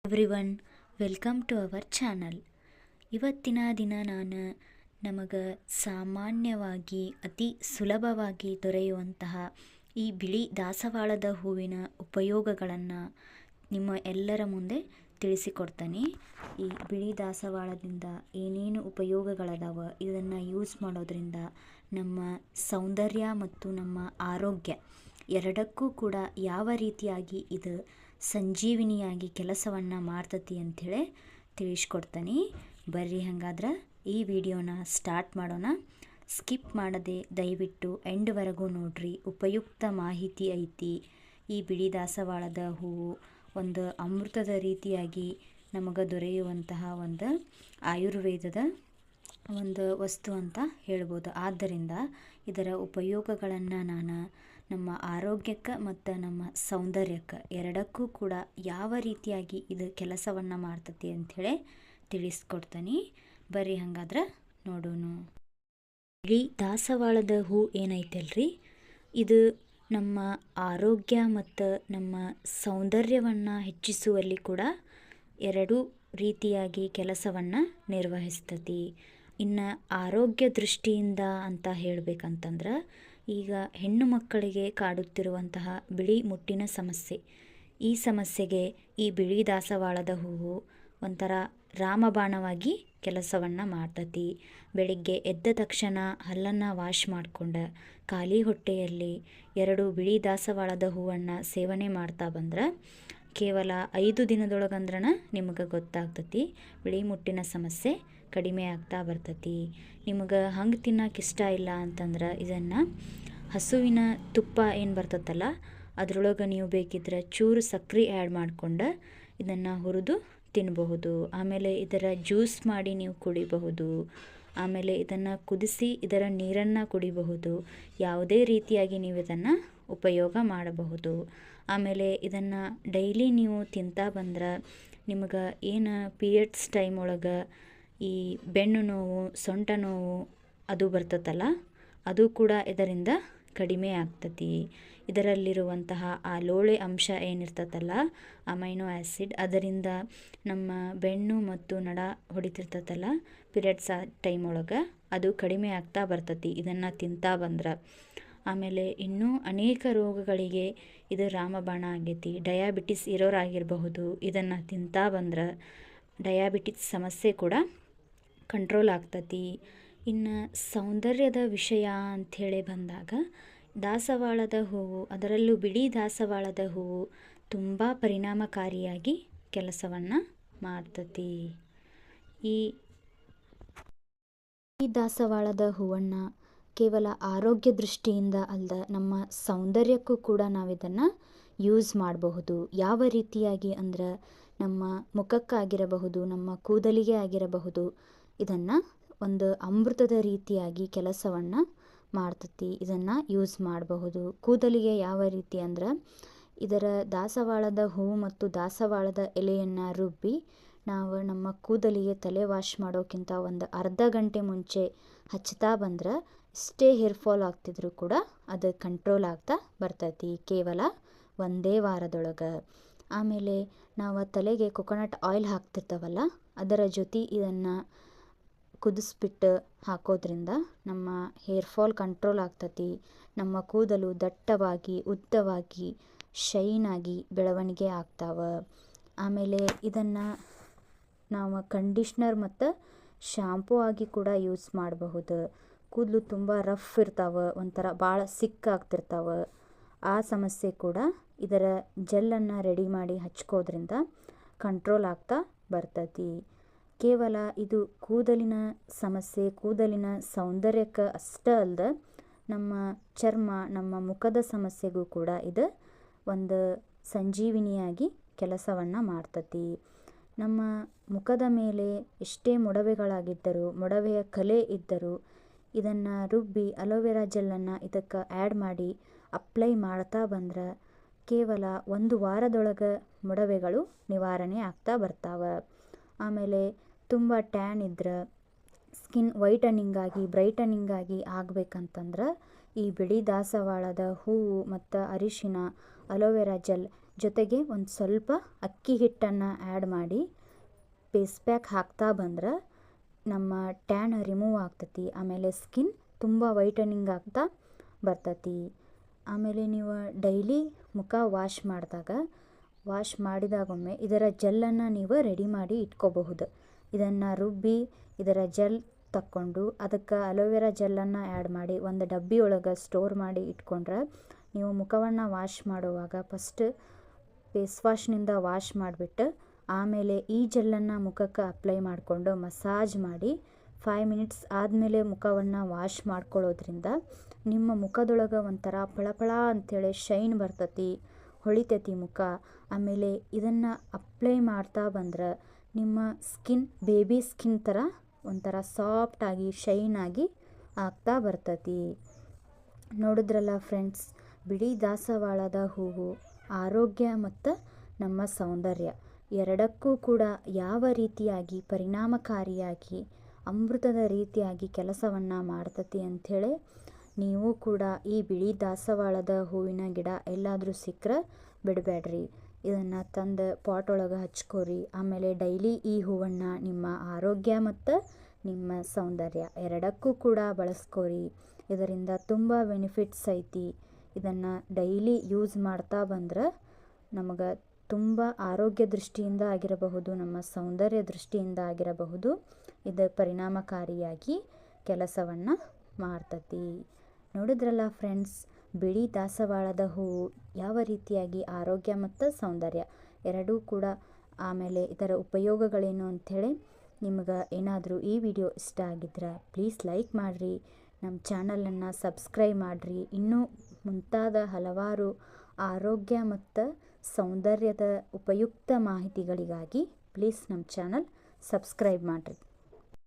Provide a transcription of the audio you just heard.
Everyone, welcome to our channel. ಇವತ್ತಿನ ದಿನ ನಾನು ನಮಗೆ ಸಾಮಾನ್ಯವಾಗಿ ಅತಿ ಸುಲಭವಾಗಿ ದೊರೆಯುವಂತಹ ಈ ಬಿಳಿ ದಾಸವಾಳದ ಹೂವಿನ ಉಪಯೋಗಗಳನ್ನು ನಿಮ್ಮ ಎಲ್ಲರ ಮುಂದೆ ತಿಳಿಸಿಕೊಡ್ತೀನಿ. ಈ ಬಿಳಿ ದಾಸವಾಳದಿಂದ ಏನೇನು ಉಪಯೋಗಗಳದಾವ, ಇದನ್ನು ಯೂಸ್ ಮಾಡೋದ್ರಿಂದ ನಮ್ಮ ಸೌಂದರ್ಯ ಮತ್ತು ನಮ್ಮ ಆರೋಗ್ಯ ಎರಡಕ್ಕೂ ಕೂಡ ಯಾವ ರೀತಿಯಾಗಿ ಇದು ಸಂಜೀವಿನಿಯಾಗಿ ಕೆಲಸವನ್ನು ಮಾಡ್ತತಿ ಅಂಥೇಳಿ ತಿಳಿಸ್ಕೊಡ್ತೀನಿ. ಬರ್ರಿ ಹಾಗಾದ್ರೆ ಈ ವಿಡಿಯೋನ ಸ್ಟಾರ್ಟ್ ಮಾಡೋಣ. ಸ್ಕಿಪ್ ಮಾಡದೆ ದಯವಿಟ್ಟು ಎಂಡ್ವರೆಗೂ ನೋಡ್ರಿ. ಉಪಯುಕ್ತ ಮಾಹಿತಿ ಐತಿ. ಈ ಬಿಳಿ ದಾಸವಾಳದ ಹೂವು ಒಂದು ಅಮೃತದ ರೀತಿಯಾಗಿ ನಮಗೆ ದೊರೆಯುವಂತಹ ಒಂದು ಆಯುರ್ವೇದದ ಒಂದು ವಸ್ತು ಅಂತ ಹೇಳ್ಬೋದು. ಆದ್ದರಿಂದ ಇದರ ಉಪಯೋಗಗಳನ್ನು ನಾನು ನಮ್ಮ ಆರೋಗ್ಯಕ್ಕೆ ಮತ್ತು ನಮ್ಮ ಸೌಂದರ್ಯಕ್ಕೆ ಎರಡಕ್ಕೂ ಕೂಡ ಯಾವ ರೀತಿಯಾಗಿ ಇದು ಕೆಲಸವನ್ನು ಮಾಡ್ತತಿ ಅಂಥೇಳಿ ತಿಳಿಸ್ಕೊಡ್ತೀನಿ. ಬರ್ರಿ ಹಾಗಾದ್ರೆ ನೋಡೋಣ. ಬಿಳಿ ದಾಸವಾಳದ ಹೂ ಏನೈತಲ್ರಿ, ಇದು ನಮ್ಮ ಆರೋಗ್ಯ ಮತ್ತು ನಮ್ಮ ಸೌಂದರ್ಯವನ್ನು ಹೆಚ್ಚಿಸುವಲ್ಲಿ ಕೂಡ ಎರಡೂ ರೀತಿಯಾಗಿ ಕೆಲಸವನ್ನು ನಿರ್ವಹಿಸ್ತತಿ. ಇನ್ನು ಆರೋಗ್ಯ ದೃಷ್ಟಿಯಿಂದ ಅಂತ ಹೇಳಬೇಕಂತಂದ್ರೆ, ಈಗ ಹೆಣ್ಣು ಮಕ್ಕಳಿಗೆ ಕಾಡುತ್ತಿರುವಂತಹ ಬಿಳಿ ಮುಟ್ಟಿನ ಸಮಸ್ಯೆ, ಈ ಸಮಸ್ಯೆಗೆ ಈ ಬಿಳಿ ದಾಸವಾಳದ ಹೂವು ಒಂಥರ ರಾಮಬಾಣವಾಗಿ ಕೆಲಸವನ್ನು ಮಾಡ್ತತಿ. ಬೆಳಿಗ್ಗೆ ಎದ್ದ ತಕ್ಷಣ ಹಲ್ಲನ್ನು ವಾಶ್ ಮಾಡಿಕೊಂಡು ಖಾಲಿ ಹೊಟ್ಟೆಯಲ್ಲಿ 2 ಬಿಳಿ ದಾಸವಾಳದ ಹೂವನ್ನು ಸೇವನೆ ಮಾಡ್ತಾ ಬಂದ್ರೆ ಕೇವಲ 5 ದಿನದೊಳಗಂದ್ರನ ನಿಮಗೆ ಗೊತ್ತಾಗ್ತತಿ ಬಿಳಿ ಮುಟ್ಟಿನ ಸಮಸ್ಯೆ ಕಡಿಮೆ ಆಗ್ತಾ ಬರ್ತತಿ. ನಿಮಗೆ ಹಂಗೆ ತಿನ್ನೋಕೆ ಇಷ್ಟ ಇಲ್ಲ ಅಂತಂದ್ರೆ ಇದನ್ನು ಹಸುವಿನ ತುಪ್ಪ ಏನು ಬರ್ತತ್ತಲ್ಲ, ಅದರೊಳಗೆ ನೀವು ಬೇಕಿದ್ರೆ ಚೂರು ಸಕ್ಕರೆ ಆ್ಯಡ್ ಮಾಡಿಕೊಂಡು ಇದನ್ನು ಹುರಿದು ತಿನ್ನಬಹುದು. ಆಮೇಲೆ ಇದರ ಜ್ಯೂಸ್ ಮಾಡಿ ನೀವು ಕುಡಿಬಹುದು. ಆಮೇಲೆ ಇದನ್ನು ಕುದಿಸಿ ಇದರ ನೀರನ್ನು ಕುಡಿಬಹುದು. ಯಾವುದೇ ರೀತಿಯಾಗಿ ನೀವು ಇದನ್ನು ಉಪಯೋಗ ಮಾಡಬಹುದು. ಆಮೇಲೆ ಇದನ್ನು ಡೈಲಿ ನೀವು ತಿಂತಾ ಬಂದ್ರೆ ನಿಮಗೆ ಏನು ಪೀರಿಯಡ್ಸ್ ಟೈಮ್ ಒಳಗೆ ಈ ಬೆನ್ನು ನೋವು, ಸೊಂಟ ನೋವು ಅದು ಬರ್ತತಲ್ಲ, ಅದು ಕೂಡ ಇದರಿಂದ ಕಡಿಮೆ ಆಗ್ತತಿ. ಇದರಲ್ಲಿರುವಂತಹ ಆ ಲೋಳೆ ಅಂಶ ಏನಿರ್ತತಲ್ಲ, ಅಮೈನೋ ಆ್ಯಸಿಡ್, ಅದರಿಂದ ನಮ್ಮ ಬೆನ್ನು ಮತ್ತು ನಡ ಹೊಡಿತಿರ್ತತಲ್ಲ ಪೀರಿಯಡ್ಸ್ ಟೈಮ್ ಒಳಗೆ, ಅದು ಕಡಿಮೆ ಆಗ್ತಾ ಬರ್ತತಿ ಇದನ್ನು ತಿಂತಾ ಬಂದ್ರೆ. ಆಮೇಲೆ ಇನ್ನೂ ಅನೇಕ ರೋಗಗಳಿಗೆ ಇದು ರಾಮಬಾಣ ಆಗೈತಿ. ಡಯಾಬಿಟಿಸ್ ಇರೋರಾಗಿರಬಹುದು, ಇದನ್ನು ತಿಂತಾ ಬಂದ್ರೆ ಡಯಾಬಿಟಿಸ್ ಸಮಸ್ಯೆ ಕೂಡ ಕಂಟ್ರೋಲ್ ಆಗ್ತತಿ. ಇನ್ನು ಸೌಂದರ್ಯದ ವಿಷಯ ಅಂಥೇಳಿ ಬಂದಾಗ ದಾಸವಾಳದ ಹೂವು, ಅದರಲ್ಲೂ ಬಿಳಿ ದಾಸವಾಳದ ಹೂವು ತುಂಬ ಪರಿಣಾಮಕಾರಿಯಾಗಿ ಕೆಲಸವನ್ನು ಮಾಡ್ತತಿ. ಈ ದಾಸವಾಳದ ಹೂವನ್ನು ಕೇವಲ ಆರೋಗ್ಯ ದೃಷ್ಟಿಯಿಂದ ಅಲ್ಲದೆ ನಮ್ಮ ಸೌಂದರ್ಯಕ್ಕೂ ಕೂಡ ನಾವಿದನ್ನು ಯೂಸ್ ಮಾಡಬಹುದು. ಯಾವ ರೀತಿಯಾಗಿ ಅಂದ್ರೆ ನಮ್ಮ ಮುಖಕ್ಕಾಗಿರಬಹುದು, ನಮ್ಮ ಕೂದಲಿಗೆ ಆಗಿರಬಹುದು, ಇದನ್ನು ಒಂದು ಅಮೃತದ ರೀತಿಯಾಗಿ ಕೆಲಸವನ್ನು ಮಾಡ್ತತಿ. ಇದನ್ನು ಯೂಸ್ ಮಾಡಬಹುದು. ಕೂದಲಿಗೆ ಯಾವ ರೀತಿ ಅಂದ್ರೆ, ಇದರ ದಾಸವಾಳದ ಹೂವು ಮತ್ತು ದಾಸವಾಳದ ಎಲೆಯನ್ನು ರುಬ್ಬಿ ನಾವು ನಮ್ಮ ಕೂದಲಿಗೆ ತಲೆ ವಾಶ್ ಮಾಡೋಕ್ಕಿಂತ ಒಂದು ಅರ್ಧ ಗಂಟೆ ಮುಂಚೆ ಹಚ್ತಾ ಬಂದ್ರೆ ಎಷ್ಟೇ ಹೇರ್ ಫಾಲ್ ಆಗ್ತಿದ್ರು ಕೂಡ ಅದು ಕಂಟ್ರೋಲ್ ಆಗ್ತಾ ಬರ್ತೈತಿ ಕೇವಲ ಒಂದೇ ವಾರದೊಳಗೆ. ಆಮೇಲೆ ನಾವು ತಲೆಗೆ ಕೊಕೊನಟ್ ಆಯಿಲ್ ಹಾಕ್ತಿರ್ತಾವಲ್ಲ, ಅದರ ಜೊತೆ ಇದನ್ನು ಕುದಿಸ್ಬಿಟ್ಟು ಹಾಕೋದ್ರಿಂದ ನಮ್ಮ ಹೇರ್ ಫಾಲ್ ಕಂಟ್ರೋಲ್ ಆಗ್ತತಿ. ನಮ್ಮ ಕೂದಲು ದಟ್ಟವಾಗಿ, ಉದ್ದವಾಗಿ, ಶೈನಾಗಿ ಬೆಳವಣಿಗೆ ಆಗ್ತಾವೆ. ಆಮೇಲೆ ಇದನ್ನು ನಾವು ಕಂಡೀಷ್ನರ್ ಮತ್ತು ಶಾಂಪೂ ಆಗಿ ಕೂಡ ಯೂಸ್ ಮಾಡಬಹುದು. ಕೂದಲು ತುಂಬ ರಫ್ ಇರ್ತಾವೆ, ಒಂಥರ ಭಾಳ ಸಿಕ್ಕಾಗ್ತಿರ್ತಾವೆ, ಆ ಸಮಸ್ಯೆ ಕೂಡ ಇದರ ಜೆಲ್ಲನ್ನು ರೆಡಿ ಮಾಡಿ ಹಚ್ಕೋದ್ರಿಂದ ಕಂಟ್ರೋಲ್ ಆಗ್ತಾ ಬರ್ತತಿ. ಕೇವಲ ಇದು ಕೂದಲಿನ ಸಮಸ್ಯೆ, ಕೂದಲಿನ ಸೌಂದರ್ಯಕ್ಕೆ ಅಷ್ಟೇ ಅಲ್ಲದೆ ನಮ್ಮ ಚರ್ಮ, ನಮ್ಮ ಮುಖದ ಸಮಸ್ಯೆಗೂ ಕೂಡ ಇದು ಒಂದು ಸಂಜೀವಿನಿಯಾಗಿ ಕೆಲಸವನ್ನು ಮಾಡ್ತತಿ. ನಮ್ಮ ಮುಖದ ಮೇಲೆ ಎಷ್ಟೇ ಮೊಡವೆಗಳಾಗಿದ್ದರೂ, ಮೊಡವೆಯ ಕಲೆ ಇದ್ದರೂ ಇದನ್ನು ರುಬ್ಬಿ ಅಲೋವೆರಾ ಜೆಲ್ಲನ್ನು ಇದಕ್ಕೆ ಆ್ಯಡ್ ಮಾಡಿ ಅಪ್ಲೈ ಮಾಡ್ತಾ ಬಂದ್ರೆ ಕೇವಲ 1 ವಾರದೊಳಗೆ ಮೊಡವೆಗಳು ನಿವಾರಣೆ ಆಗ್ತಾ ಬರ್ತಾವೆ. ಆಮೇಲೆ ತುಂಬ ಟ್ಯಾನ್ ಇದ್ರೆ, ಸ್ಕಿನ್ ವೈಟನಿಂಗ್ ಆಗಿ ಬ್ರೈಟನಿಂಗ್ ಆಗಿ ಆಗಬೇಕಂತಂದ್ರೆ ಈ ಬಿಳಿ ದಾಸವಾಳದ ಹೂವು ಮತ್ತು ಅರಿಶಿನ, ಅಲೋವೆರಾ ಜೆಲ್ ಜೊತೆಗೆ ಒಂದು ಸ್ವಲ್ಪ ಅಕ್ಕಿ ಹಿಟ್ಟನ್ನು ಆ್ಯಡ್ ಮಾಡಿ ಫೇಸ್ ಪ್ಯಾಕ್ ಹಾಕ್ತಾ ಬಂದ್ರೆ ನಮ್ಮ ಟ್ಯಾನ್ ರಿಮೂವ್ ಆಗ್ತೈತಿ. ಆಮೇಲೆ ಸ್ಕಿನ್ ತುಂಬ ವೈಟನಿಂಗ್ ಆಗ್ತಾ ಬರ್ತೈತಿ. ಆಮೇಲೆ ನೀವು ಡೈಲಿ ಮುಖ ವಾಶ್ ಮಾಡಿದಾಗೊಮ್ಮೆ ಇದರ ಜೆಲ್ಲನ್ನು ನೀವು ರೆಡಿ ಮಾಡಿ ಇಟ್ಕೋಬಹುದು. ಇದನ್ನು ರುಬ್ಬಿ ಇದರ ಜೆಲ್ ತಕ್ಕೊಂಡು ಅದಕ್ಕೆ ಅಲೋವೆರಾ ಜೆಲ್ಲನ್ನು ಆ್ಯಡ್ ಮಾಡಿ ಒಂದು ಡಬ್ಬಿ ಒಳಗೆ ಸ್ಟೋರ್ ಮಾಡಿ ಇಟ್ಕೊಂಡ್ರೆ ನೀವು ಮುಖವನ್ನು ವಾಶ್ ಮಾಡುವಾಗ ಫಸ್ಟ್ ಫೇಸ್ ವಾಶ್ನಿಂದ ವಾಶ್ ಮಾಡಿಬಿಟ್ಟು ಆಮೇಲೆ ಈ ಜೆಲ್ಲನ್ನು ಮುಖಕ್ಕೆ ಅಪ್ಲೈ ಮಾಡಿಕೊಂಡು ಮಸಾಜ್ ಮಾಡಿ 5 ಮಿನಿಟ್ಸ್ ಆದಮೇಲೆ ಮುಖವನ್ನು ವಾಶ್ ಮಾಡ್ಕೊಳ್ಳೋದ್ರಿಂದ ನಿಮ್ಮ ಮುಖದೊಳಗೆ ಒಂಥರ ಫಳಫಳ ಅಂಥೇಳಿ ಶೈನ್ ಬರ್ತೈತಿ, ಹೊಳಿತೈತಿ ಮುಖ. ಆಮೇಲೆ ಇದನ್ನು ಅಪ್ಲೈ ಮಾಡ್ತಾ ಬಂದ್ರೆ ನಿಮ್ಮ ಸ್ಕಿನ್ ಬೇಬಿ ಸ್ಕಿನ್ ಥರ ಒಂಥರ ಸಾಫ್ಟಾಗಿ ಶೈನಾಗಿ ಆಗ್ತಾ ಬರ್ತೈತಿ. ನೋಡಿದ್ರಲ್ಲ ಫ್ರೆಂಡ್ಸ್, ಬಿಳಿ ದಾಸವಾಳದ ಹೂವು ಆರೋಗ್ಯ ಮತ್ತು ನಮ್ಮ ಸೌಂದರ್ಯ ಎರಡಕ್ಕೂ ಕೂಡ ಯಾವ ರೀತಿಯಾಗಿ ಪರಿಣಾಮಕಾರಿಯಾಗಿ ಅಮೃತದ ರೀತಿಯಾಗಿ ಕೆಲಸವನ್ನು ಮಾಡ್ತತಿ ಅಂಥೇಳಿ ನೀವು ಕೂಡ ಈ ಬಿಳಿ ದಾಸವಾಳದ ಹೂವಿನ ಗಿಡ ಎಲ್ಲಾದರೂ ಸಿಕ್ಕರೆ ಬಿಡಬೇಡ್ರಿ. ಇದನ್ನು ತಂದು ಪಾಟ್ ಒಳಗೆ ಹಚ್ಕೋರಿ. ಆಮೇಲೆ ಡೈಲಿ ಈ ಹೂವನ್ನು ನಿಮ್ಮ ಆರೋಗ್ಯ ಮತ್ತು ನಿಮ್ಮ ಸೌಂದರ್ಯ ಎರಡಕ್ಕೂ ಕೂಡ ಬಳಸ್ಕೋರಿ. ಇದರಿಂದ ತುಂಬ ಬೆನಿಫಿಟ್ಸ್ ಐತಿ. ಇದನ್ನು ಡೈಲಿ ಯೂಸ್ ಮಾಡ್ತಾ ಬಂದ್ರೆ ನಮಗೆ ತುಂಬ ಆರೋಗ್ಯ ದೃಷ್ಟಿಯಿಂದ ಆಗಿರಬಹುದು, ನಮ್ಮ ಸೌಂದರ್ಯ ದೃಷ್ಟಿಯಿಂದ ಆಗಿರಬಹುದು, ಇದು ಪರಿಣಾಮಕಾರಿಯಾಗಿ ಕೆಲಸವನ್ನು ಮಾಡ್ತತಿ. ನೋಡಿದ್ರಲ್ಲ ಫ್ರೆಂಡ್ಸ್, ಬಿಳಿ ದಾಸವಾಳದ ಹೂವು ಯಾವ ರೀತಿಯಾಗಿ ಆರೋಗ್ಯ ಮತ್ತು ಸೌಂದರ್ಯ ಎರಡೂ ಕೂಡ. ಆಮೇಲೆ ಇದರ ಉಪಯೋಗಗಳೇನು ಅಂಥೇಳಿ ನಿಮ್ಗೆ ಏನಾದರೂ ಈ ವಿಡಿಯೋ ಇಷ್ಟ ಆಗಿದ್ರೆ ಪ್ಲೀಸ್ ಲೈಕ್ ಮಾಡಿರಿ, ನಮ್ಮ ಚಾನಲನ್ನು ಸಬ್ಸ್ಕ್ರೈಬ್ ಮಾಡಿರಿ. ಇನ್ನೂ ಮುಂತಾದ ಹಲವಾರು ಆರೋಗ್ಯ ಮತ್ತು ಸೌಂದರ್ಯದ ಉಪಯುಕ್ತ ಮಾಹಿತಿಗಳಿಗಾಗಿ ಪ್ಲೀಸ್ ನಮ್ಮ ಚಾನಲ್ ಸಬ್ಸ್ಕ್ರೈಬ್ ಮಾಡಿರಿ.